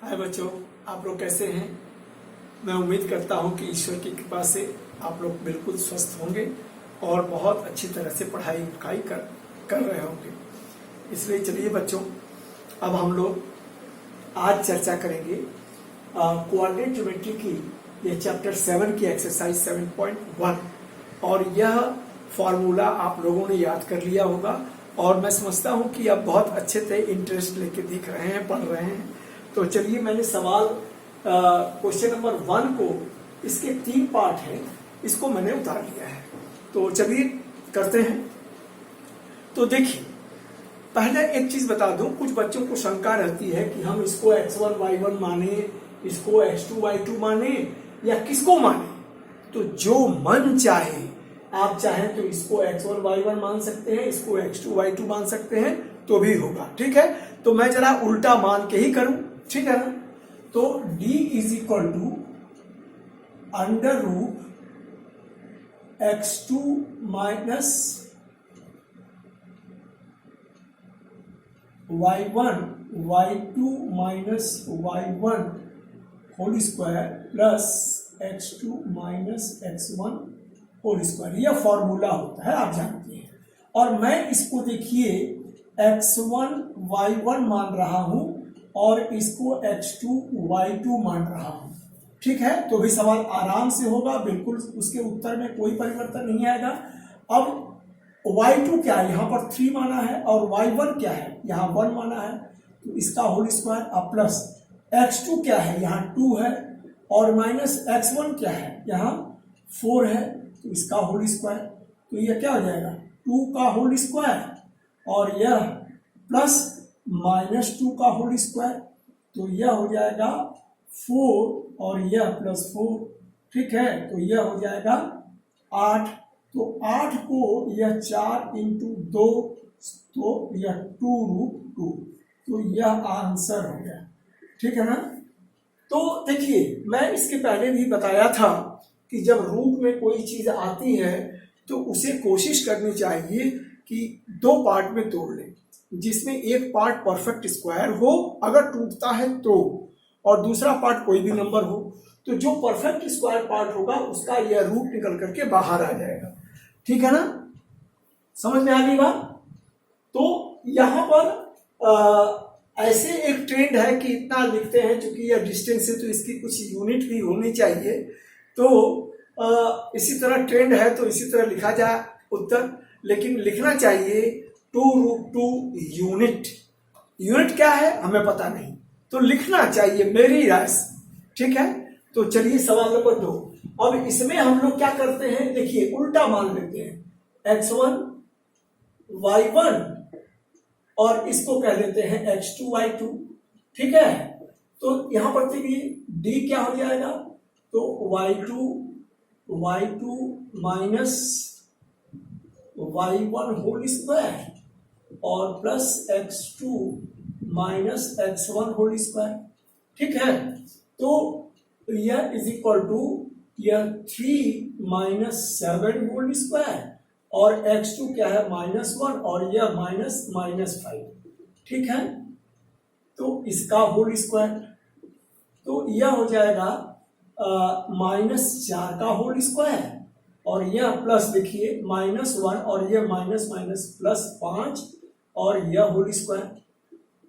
हाय बच्चों, आप लोग कैसे हैं। मैं उम्मीद करता हूं कि ईश्वर की कृपा से आप लोग बिल्कुल स्वस्थ होंगे और बहुत अच्छी तरह से पढ़ाई लिखाई कर रहे होंगे। इसलिए चलिए बच्चों, अब हम लोग आज चर्चा करेंगे कोऑर्डिनेट ज्योमेट्री की ये चैप्टर 7 की एक्सरसाइज 7.1 और यह फॉर्मूला आप लोगों ने याद कर लिया होगा और मैं समझता हूं कि आप बहुत अच्छे से इंटरेस्ट लेके देख रहे हैं, पढ़ रहे हैं। तो चलिए, मैंने सवाल क्वेश्चन नंबर 1 को, इसके 3 पार्ट हैं, इसको मैंने उतार लिया है। तो चलिए करते हैं। तो देखिए, पहले एक चीज बता दूं, कुछ बच्चों को शंका रहती है कि हम इसको x1 y1 माने, इसको x2 y2 माने या किसको माने। तो जो मन चाहे, आप चाहें तो इसको x1 y1 मान सकते हैं, इसको x2 y2 मान सकते हैं, तो भी होगा। ठीक है, तो मैं जरा उल्टा मान के ही करूं, ठीक है ना। तो d is equal to under root x2 minus y1 y2 minus y1 whole square plus x2 minus x1 whole square. यह फॉर्मूला होता है, आप जानते हैं। और मैं इसको देखिए x1 y1 मान रहा हूं और इसको x2 y2 मान रहा हूं। ठीक है, तो भी सवाल आराम से होगा, बिल्कुल उसके उत्तर में कोई परिवर्तन नहीं आएगा। अब y2 क्या है, यहां पर 3 माना है, और y1 क्या है, यहां 1 माना है, तो इसका होल स्क्वायर। अब प्लस x2 क्या है, यहां 2 है, और माइनस x1 क्या है, यहां 4 है, तो इसका होल स्क्वायर। तो यह क्या हो जाएगा, 2 का होल स्क्वायर, और यह प्लस माइनस 2 का होल स्क्वायर, तो यह हो जाएगा 4 और यह प्लस 4। ठीक है, तो यह हो जाएगा 8। तो 8 को यह 4 इंटू 2, तो यह 2√2, तो यह आंसर हो गया। ठीक है ना। तो देखिए, मैं इसके पहले भी बताया था कि जब रूट में कोई चीज आती है तो उसे कोशिश करनी चाहिए कि 2 पार्ट में तोड़ लें, जिसमें एक पार्ट परफेक्ट स्क्वायर हो अगर टूटता है तो, और दूसरा पार्ट कोई भी नंबर हो। तो जो परफेक्ट स्क्वायर पार्ट होगा उसका यह रूट निकल करके बाहर आ जाएगा। ठीक है ना, समझ में आ गई बात। तो यहां पर ऐसे एक ट्रेंड है कि इतना लिखते हैं, चूंकि यह डिस्टेंस है तो इसकी कुछ यूनिट भी होनी चाहिए। तो इसी तरह ट्रेंड है तो इसी तरह लिखा जाए उत्तर, लेकिन लिखना चाहिए 2√2 यूनिट। यूनिट क्या है हमें पता नहीं, तो लिखना चाहिए मेरी राय से। ठीक है, तो चलिए सवाल नंबर 2। अब इसमें हम लोग क्या करते हैं, देखिए उल्टा मान लेते हैं, x1 y1 और इसको कह देते हैं x2 y2। ठीक है, तो यहां पर देखिए d क्या हो जाएगा, तो y2 minus y1 whole square और plus x2 minus x1 whole square. ठीक है, तो यह इज इक्वल टू यह 3 माइनस 7 होल स्क्वायर और x2 क्या है, -1, और यह -5। ठीक है, तो इसका होल स्क्वायर, तो यह हो जाएगा -4 का होल स्क्वायर, और यह प्लस देखिए -1 और यह माइनस प्लस 5 और यह होल स्क्वायर।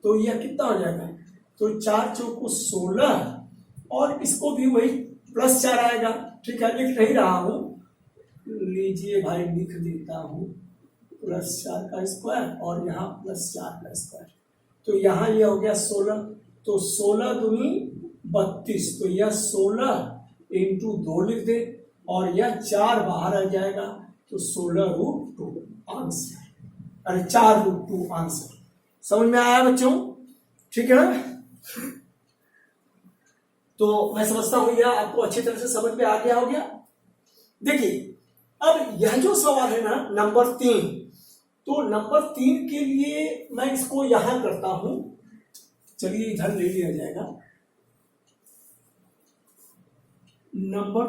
तो यह कितना हो जाएगा, तो 4 चौको 16 और इसको भी वही +4 आएगा। ठीक है, लिख नहीं रहा हूं, लीजिए भाई लिख देता हूं, +4 का स्क्वायर और यहाँ +4 का स्क्वायर। तो यहाँ यह हो गया 16, तो 16 दूनी 32, तो यह 16 इंटू 2 लिख दे, और यह 4 बाहर आ जाएगा, तो 16√2 आंसर। अरे 4√2 आंसर। समझ में आया बच्चों, ठीक है ना। तो मैं समझता हूं यह आपको अच्छी तरह से समझ में आ गया हो गया। देखिए, अब यह जो सवाल है ना नंबर 3, तो नंबर 3 के लिए मैं इसको यहां करता हूं, चलिए इधर ले लिया जाएगा नंबर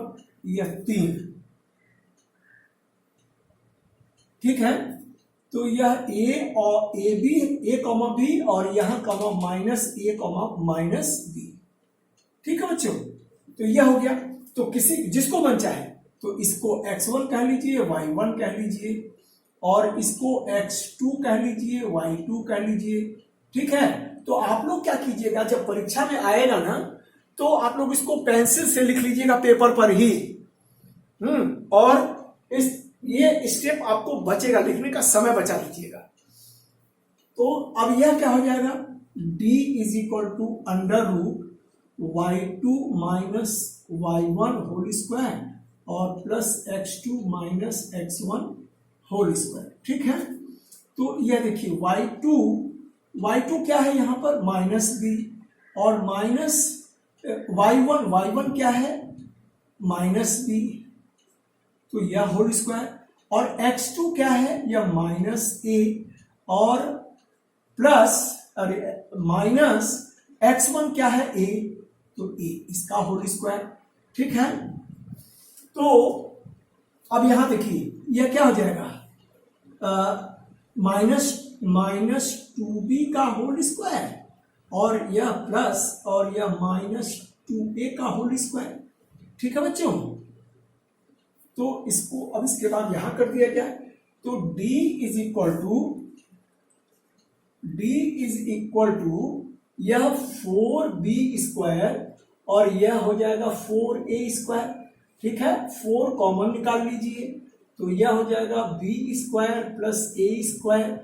यह 3। ठीक है, तो यह a और a b, a, b और यहां कॉमा -a, -b। ठीक है बच्चों, तो यह हो गया। तो किसी जिसको मन चाहे तो इसको x1 कह लीजिए, y1 कह लीजिए, और इसको x2 कह लीजिए, y2 कह लीजिए। ठीक है, तो आप लोग क्या कीजिएगा, जब परीक्षा में आएगा ना तो आप लोग इसको पेंसिल से लिख लीजिएगा पेपर पर ही। और ये स्टेप आपको बचेगा, लिखने का समय बचा लीजिएगा। तो अब यह क्या हो जाएगा, d is equal to under root y2 minus y1 whole square और plus x2 minus x1 whole square. ठीक है, तो यह देखिए y2 क्या है यहाँ पर माइनस b, और माइनस y1 क्या है माइनस b, तो यह होल स्क्वायर, और x2 क्या है यह माइनस a, और प्लस माइनस x1 क्या है a, तो a इसका होल स्क्वायर। ठीक है, तो अब यहां देखिए यह क्या हो जाएगा, माइनस 2b का होल स्क्वायर, और यह प्लस, और यह माइनस 2a का होल स्क्वायर। ठीक है बच्चों, तो इसको अब इसके बाद यहां कर दिया गया, तो d इज इक्वल टू यह 4b स्क्वायर, और यह हो जाएगा 4a स्क्वायर। ठीक है, 4 कॉमन निकाल लीजिए, तो यह हो जाएगा b square plus a square.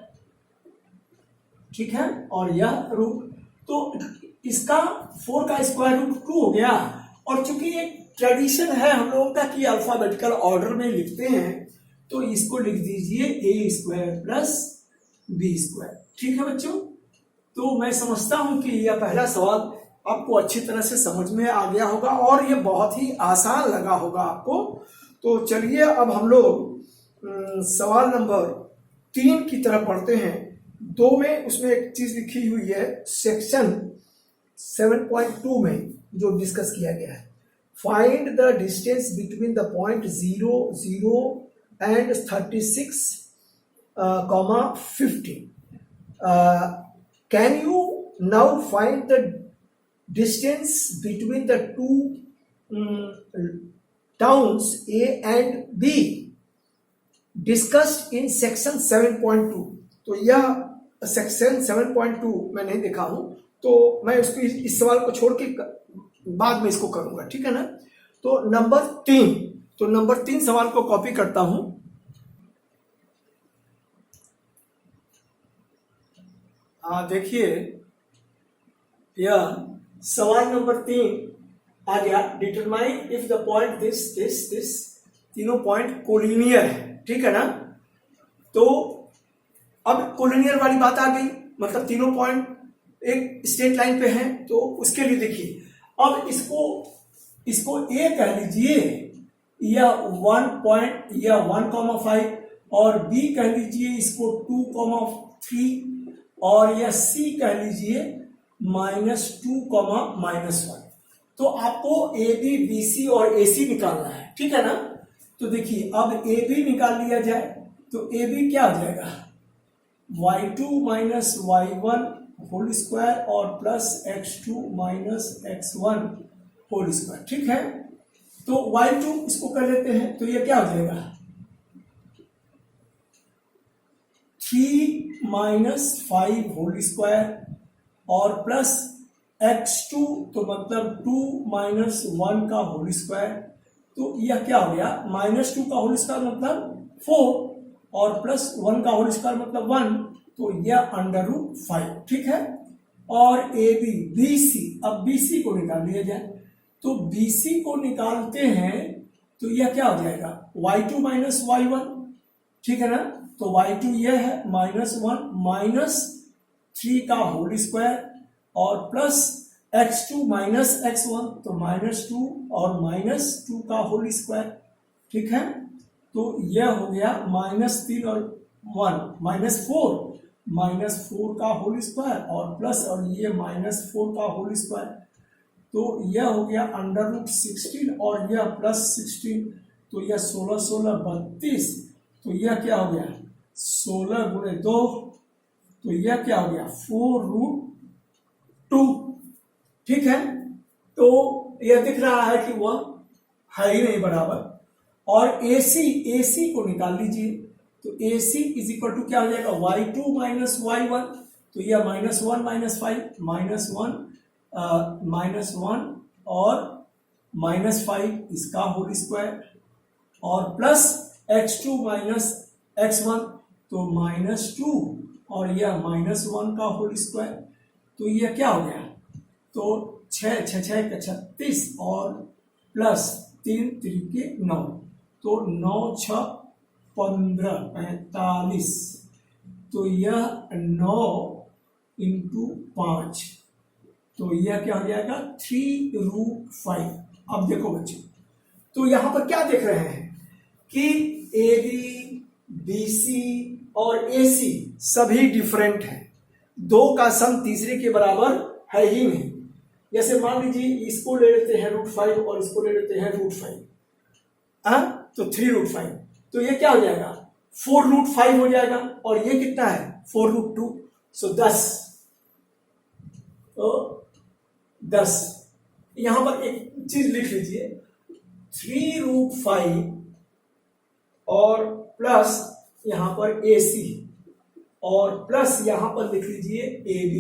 ठीक है, और यह रूट, तो इसका 4 का स्क्वायर रूट 2 हो गया। और चूंकि एक ट्रेडिशन है हम लोगों का कि अल्फाबेटिकल ऑर्डर में लिखते हैं, तो इसको लिख दीजिए a square plus b square. ठीक है बच्चों, तो मैं समझता हूं कि यह पहला सवाल आपको अच्छी तरह से समझ में आ गया होगा और ये बहुत ही आसान लगा होगा आपको। तो चलिए अब हम लोग सवाल नंबर 3 की तरफ पढ़ते हैं। 2 में उसमें एक चीज लिखी हुई है, सेक्शन 7.2 में जो डिस्कस किया गया है, find the distance between the point 0, 0 and 36, 50. Can you now find the distance between the two towns A and B discussed in section 7.2? तो यह सेक्शन 7.2 मैं नहीं देखा हूं, तो मैं उसको इस सवाल को छोड़ के बाद में इसको करूंगा। ठीक है ना, तो नंबर 3 सवाल को कॉपी करता हूं। देखिए यह सवाल नंबर 3 आ गया, determine if the point this तीनों पॉइंट कोलिनियर है। ठीक है ना, तो अब कोलिनियर वाली बात आ गई, मतलब तीनों पॉइंट एक स्ट्रेट लाइन पे हैं, तो उसके लिए देखिए अब इसको A कह लीजिए, यह 1.5, और B कह लीजिए इसको 2,3, और यह C कह लीजिए -2,-1। तो आपको AB, BC और AC निकालना है। ठीक है ना, तो देखिए अब AB निकाल लिया जाए, तो AB क्या हो जाएगा, y2 minus y1 whole square और plus x2 minus x1 whole square. ठीक है, तो y2 इसको कर लेते हैं, तो ये क्या हो जाएगा 3 माइनस 5 होल स्क्वायर और प्लस x2, तो मतलब 2 माइनस 1 का होल स्क्वायर। तो यह क्या हो गया, -2 का होल स्क्वायर मतलब 4 और प्लस 1 का होल स्क्वायर मतलब 1, तो यह √5। ठीक है, और AB, BC, अब BC को निकाल लिया जाए, तो BC को निकालते हैं तो यह क्या हो जाएगा y2 माइनस y1। ठीक है ना, तो y2 यह है -1 -3 का होल स्क्वायर और प्लस x2 माइनस x1, तो -2 और -2 का होल स्क्वायर। ठीक है, तो यह हो गया -3 और 1 -4 का होल स्क्वायर और प्लस, और ये -4 का होल स्क्वायर, तो यह हो गया √16 और यह +16, तो यह 16 16 32, तो यह क्या हो गया 16 गुणे 2, तो यह क्या हो गया 4√2। ठीक है, तो यह दिख रहा है कि वह है ही नहीं बराबर। और AC को निकाल लीजिए, तो AC इज इक्वल टू क्या हो जाएगा, y2 माइनस y1, तो यह -1 -5 -1 और -5 इसका होल स्क्वायर और प्लस x2 माइनस x1 तो -2 और यह -1 का होल स्क्वायर, तो यह क्या हो गया, तो 6 6 6 का 36 और प्लस 3 3 के 9, तो 9 6 15 45, तो यह 9 इंटू 5, तो यह क्या हो जाएगा 3√5। अब देखो बच्चों, तो यहां पर क्या देख रहे हैं कि AB BC और AC सभी डिफरेंट हैं, दो का सम तीसरे के बराबर है ही नहीं। जैसे मान लीजिए इसको ले लेते हैं √5 और इसको ले लेते हैं √5, तो 3√5, तो ये क्या हो जाएगा 4√5 हो जाएगा, और ये कितना है 4√2, सो 10, तो 10। यहां पर एक चीज लिख लीजिए, 3√5 और प्लस यहां पर AC और प्लस यहां पर लिख लीजिए AB,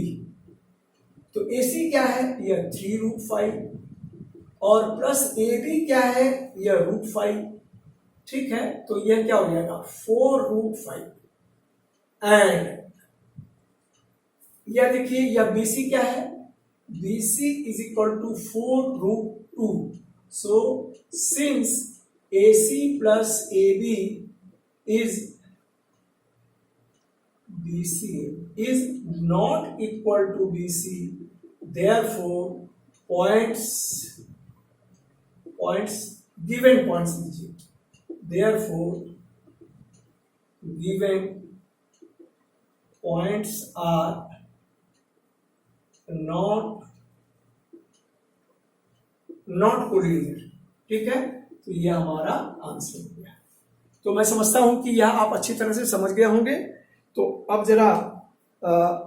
तो AC क्या है, यह 3√5 और प्लस AB क्या है, यह √5, ठीक है, तो यह क्या हो जाएगा 4√5। एंड यह देखिए यह BC क्या है, BC is equal to 4√2, so since AC plus AB is BC is not equal to BC, therefore given points लीजिए, therefore given points are not correlated, ठीक है, तो यह हमारा आंसर हो गया। तो मैं समझता हूं कि यह आप अच्छी तरह से समझ गए होंगे। तो अब जरा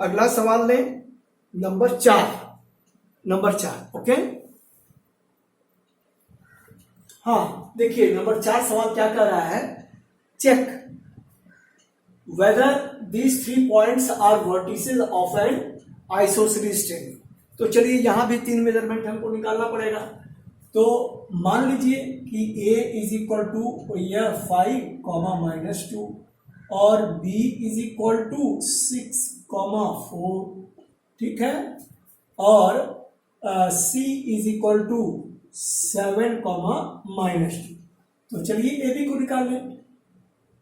अगला सवाल लें, नंबर 4, ओके। हाँ देखिए नंबर 4 सवाल क्या कर रहा है, check whether these 3 points are vertices of an isosceles triangle. तो चलिए यहां भी 3 मेजरमेंट हमको निकालना पड़ेगा। तो मान लीजिए कि A इज इक्वल टू यह 5, -2 और B इज इक्वल टू 6, 4, ठीक है, और C इज इक्वल टू 7, -2। तो चलिए AB को निकाल लें।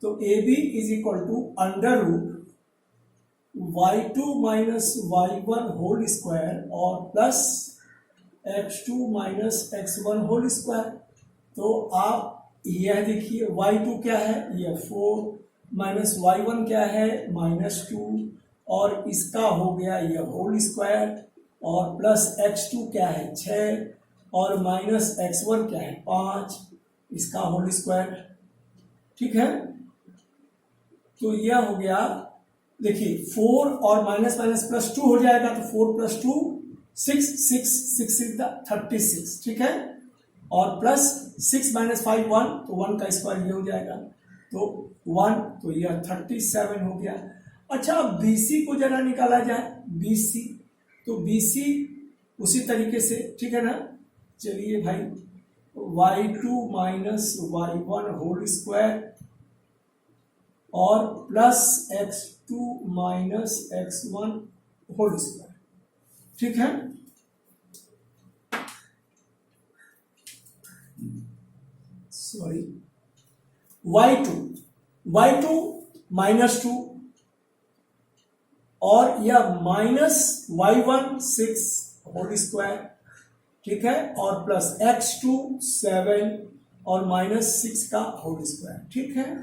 तो AB is equal to √y2 minus y1 whole square और plus x2 minus x1 whole square. तो आप यह देखिए y2 क्या है, यह 4 माइनस y1 क्या है -2 और इसका हो गया यह होल स्क्वायर और प्लस x2 क्या है 6 और माइनस x1 क्या है 5, इसका होल स्क्वायर, ठीक है। तो यह हो गया, देखिए 4 और माइनस माइनस प्लस 2 हो जाएगा, तो 4 + 2 6 36, ठीक है, और प्लस 6 - 5 1, तो 1 का स्क्वायर ये हो जाएगा, तो 1, तो यह 37 हो गया। अच्छा अब BC को जरा निकाला जाए, BC, तो BC उसी तरीके से, ठीक है ना। चलिए भाई y2 minus y1 whole square और plus x2 minus x1 whole square, ठीक है। सॉरी y2 -2 और यह माइनस y1 6 होल स्क्वायर, ठीक है, और प्लस x2 7 और -6 का होल स्क्वायर, ठीक है।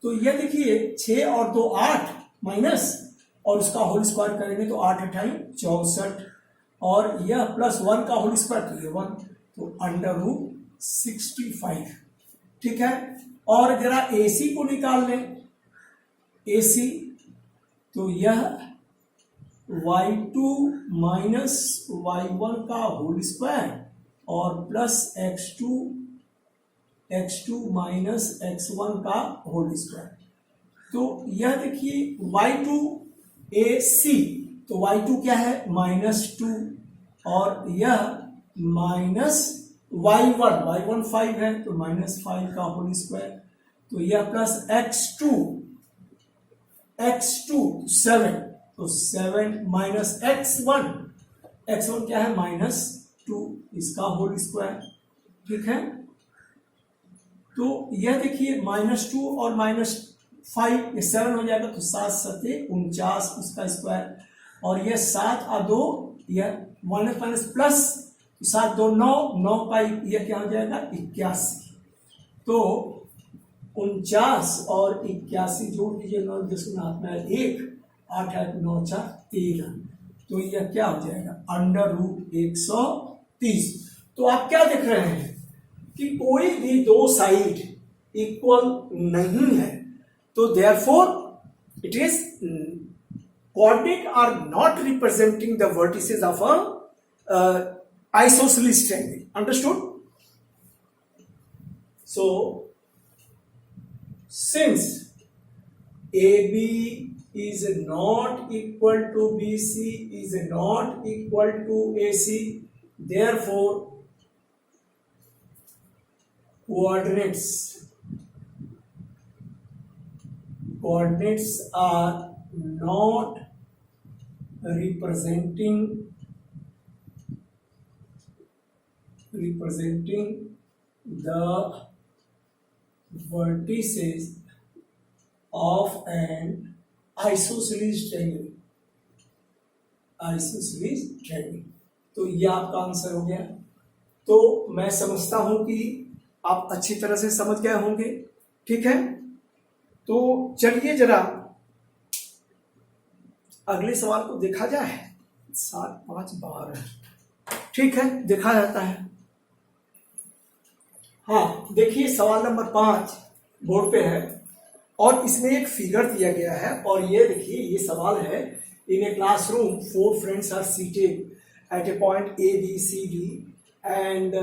तो यह देखिए 6 और 2 8 माइनस और उसका होल स्क्वायर करेंगे तो 8 × 8 = 64 और यह प्लस 1 का होल स्क्वायर तो ये 1, तो √65, ठीक है। और जरा AC को निकाल लें, AC, तो यह y2 माइनस y1 का होल स्क्वायर और प्लस x2 माइनस x1 का होल स्क्वायर। तो यह देखिए y2 ac, तो y2 क्या है -2 और यह माइनस y1 5 है तो -5 का होल स्क्वायर। तो यह प्लस x2 7, तो 7 माइनस x1 क्या है -2, इसका होल स्क्वायर। ठीक है, तो यह देखिए -2 और -5 ये 7 हो जाएगा, तो 7 7 49 उसका स्क्वायर। और यह 7 और 2 यह माइनस प्लस, 7 2 9 का यह क्या हो जाएगा 81। तो 49 और 81 जोड़ दीजिए, 9 10 हाथ में 1 8 8 9 4 13, तो यह क्या हो जाएगा √130। तो आप क्या देख रहे हैं कि कोई भी दो साइड इक्वल नहीं है, तो therefore it is coordinate are not representing the vertices of a isosceles triangle. Understood? So since AB is not equal to BC is not equal to AC, therefore coordinates are not representing the vertices of an isosceles triangle। तो ये आपका answer हो गया। तो मैं समझता हूं कि आप अच्छी तरह से समझ गए होंगे। ठीक है, तो चलिए जरा अगले सवाल को देखा जाए। 7 5 12, ठीक है, देखा जाता है। हाँ देखिए, सवाल नंबर 5 बोर्ड पे है और इसमें एक फिगर दिया गया है। और ये देखिए, ये सवाल है, in a classroom 4 friends are seated at a point A B C D and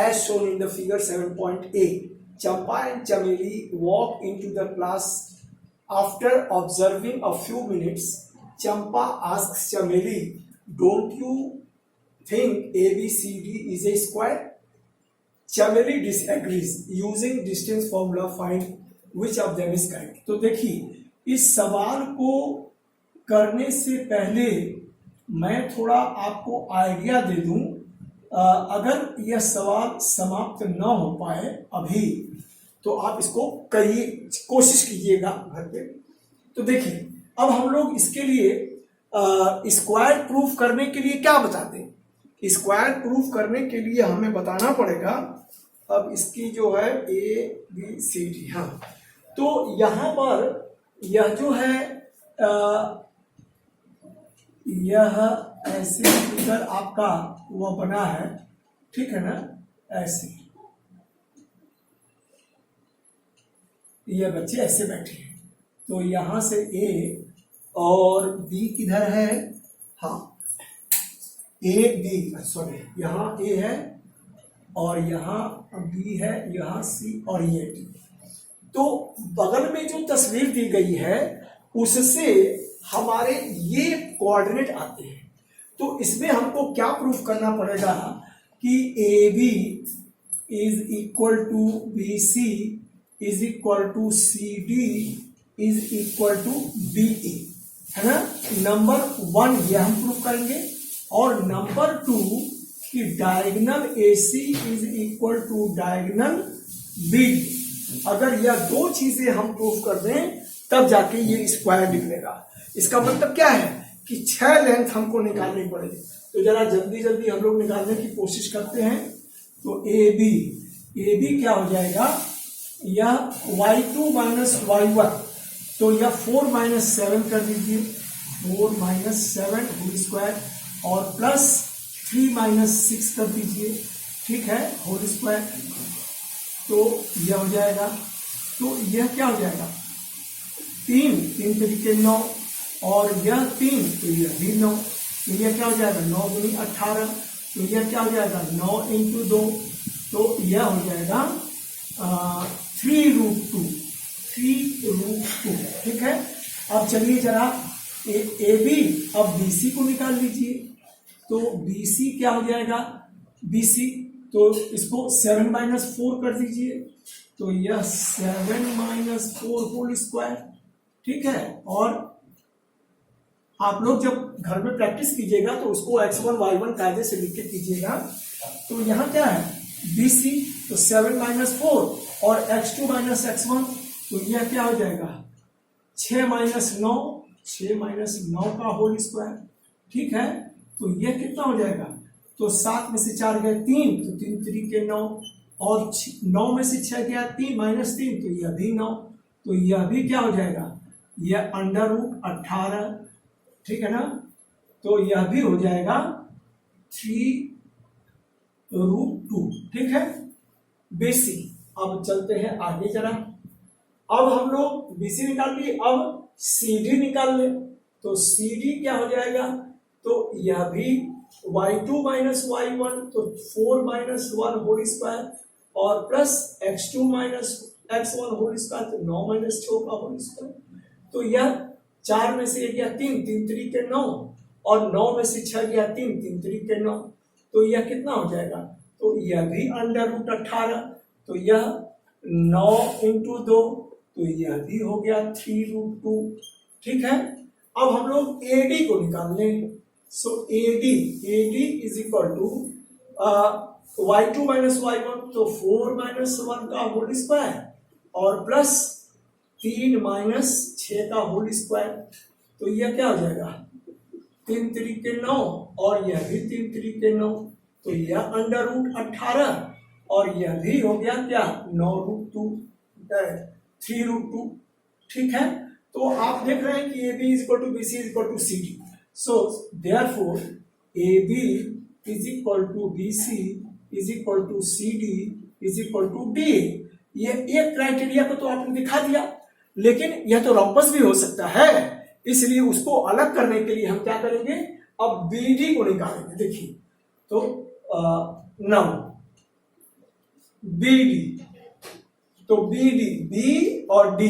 as shown in the figure 7.A, Champa and Chameli walk into the class. After observing a few minutes, Champa asks Chameli, "Don't you think ABCD is a square?" Chameli disagrees. Using distance formula, find which of them is correct. तो देखिए, इस सवाल को करने से पहले मैं थोड़ा आपको आइडिया दे दूं। अगर यह सवाल समाप्त न हो पाए अभी, तो आप इसको करिए, कोशिश कीजिएगा घर पे। तो देखिए, अब हम लोग इसके लिए स्क्वायर प्रूफ करने के लिए क्या बताते हैं? स्क्वायर प्रूफ करने के लिए हमें बताना पड़ेगा, अब इसकी जो है ABCD। हाँ, तो यहां पर यह जो है यह ऐसे फिगर आपका वो बना है, ठीक है ना, ऐसे ये बच्चे ऐसे बैठे हैं। तो यहां से A और B किधर है? हाँ, AB, सॉरी, यहाँ A है और यहाँ B है, यहाँ C और ये D। तो बगल में जो तस्वीर दी गई है उससे हमारे ये कोऑर्डिनेट आते हैं। तो इसमें हमको क्या प्रूफ करना पड़ेगा कि AB is equal to BC is equal to CD is equal to BE, है ना। नंबर 1 ये हम प्रूफ करेंगे, और नंबर 2 कि diagonal AC is equal to diagonal BD। अगर यह दो चीजें हम प्रूफ कर दें तब जाके ये स्क्वायर निकलेगा। इसका मतलब क्या है कि 6 लेंथ हमको निकालनी पड़ेगी। तो जरा जल्दी जल्दी हम लोग निकालने की कोशिश करते हैं। तो AB क्या हो जाएगा, यह y2 माइनस y1, तो यह 4 माइनस 7 कर दीजिए, 4 माइनस 7 होल स्क्वायर, और प्लस 3 माइनस 6 कर दीजिए, ठीक है, होल स्क्वायर। तो यह हो जाएगा, तो यह क्या हो जाएगा 3 तरीके 9, और यह 3, तो यह भी 9, तो यह क्या हो जाएगा 9 दूनी 18, तो यह क्या हो जाएगा 9 इंटू 2, तो यह हो जाएगा 3√2, ठीक है। अब चलिए जरा ए बी, अब बी सी को निकाल लीजिए। तो बी सी क्या हो जाएगा, बी सी, तो इसको 7 माइनस 4 कर दीजिए, तो यह 7 माइनस 4 होल स्क्वायर, ठीक है। और आप लोग जब घर में प्रैक्टिस कीजिएगा तो उसको x1 y1 कायदे से लिख के कीजिएगा। तो यहाँ क्या है BC, तो 7 माइनस 4 और x2 माइनस x1, तो यह क्या हो जाएगा 6 माइनस 9, 6 माइनस 9 का होल स्क्वायर, ठीक है। तो यह कितना हो जाएगा, तो 7 में से 4 गए 3, तो 3 3 के 9, और 9 में से 6 गया 3 माइनस 3, तो यह भी 9, तो यह भी क्या हो जाएगा, यह √18, ठीक है ना। तो यह भी हो जाएगा 3√2, ठीक है BC। अब चलते हैं आगे जरा, अब हम लोग BC निकाल लिए, अब CD निकाल ले। तो CD क्या हो जाएगा, तो यह भी y2 माइनस y1, तो 4 माइनस 1 होल स्क्वायर, और plus x2 minus x1 whole square, तो 9 माइनस 6 का होल स्क्वायर। तो यह 4 में से 1 गया 3, 3 3 के 9, और 9 में से 6 गया 3, 3 3 के 9, तो यह कितना हो जाएगा, तो यह भी √18, तो यह 9 इंटू 2, तो यह भी हो गया 3√2, ठीक है। अब हम लोग AD को निकाल लें। So AD is equal to y2 minus y1, तो 4 माइनस 1 का होल स्क्वायर, और प्लस 3 माइनस 6 का होल स्क्वायर, तो यह क्या हो जाएगा 3 3 के 9, और यह भी 3 3 के 9, तो यह √18, और यह भी हो गया क्या 9√2, 3√2, ठीक है। तो आप देख रहे हैं कि AB is equal to BC is equal to CD, so therefore AB is equal to BC is equal to CD is equal to DA। ये एक क्राइटेरिया को तो आपने दिखा दिया, लेकिन यह तो रोम्बस भी हो सकता है, इसलिए उसको अलग करने के लिए हम क्या करेंगे, अब BD को निकालेंगे। देखिए तो नाउ BD, तो BD B और D,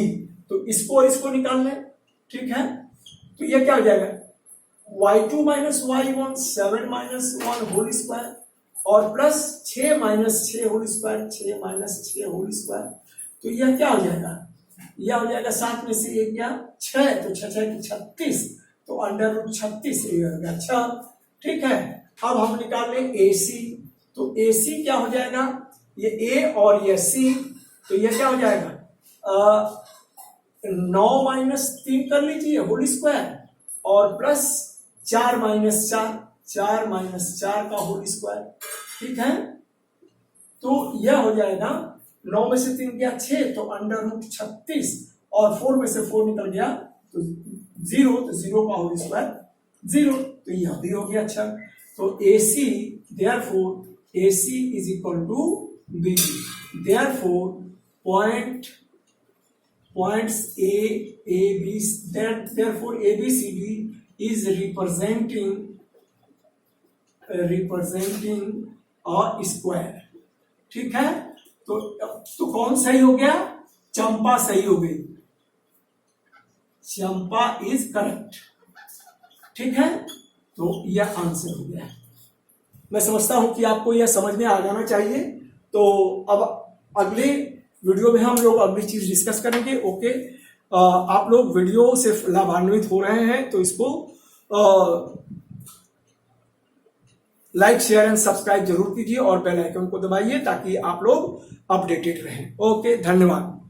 तो इसको निकाल लें, ठीक है। तो यह क्या हो जाएगा y2 minus y1, 7 minus 1 whole square, और plus 6 minus 6 whole square, 6 minus 6 whole square, तो यह क्या हो जाएगा, यह हो जाएगा 7 में से 1 गया 6, तो 6 6 की 36, तो √36 हो गया 6, ठीक है। अब हम निकाल लें AC, तो AC क्या हो जाएगा, ये A और ये C, तो यह क्या हो जाएगा 9 माइनस 3 कर लीजिए होल स्क्वायर, और प्लस 4 माइनस 4, 4 माइनस 4 का होल स्क्वायर, ठीक है। तो यह हो जाएगा 9 में से 3 गया 6, तो √36, और 4 में से 4 निकल गया तो 0, तो 0 का होल स्क्वायर 0, तो यह भी हो गया अच्छा। तो AC, therefore AC is equal to BD, therefore points A B, therefore ABCD is representing a square, ठीक है। तो कौन सही हो गया, चंपा सही हो गई, चंपा इज करेक्ट, ठीक है। तो यह आंसर हो गया। मैं समझता हूं कि आपको यह समझ में आ जाना चाहिए। तो अब अगले वीडियो में हम लोग अगली चीज डिस्कस करेंगे। ओके, आप लोग वीडियो से लाभान्वित हो रहे हैं तो इसको लाइक शेयर एंड सब्सक्राइब जरूर कीजिए और बेल आइकन को दबाइए ताकि आप लोग अपडेटेड रहें। ओके, धन्यवाद।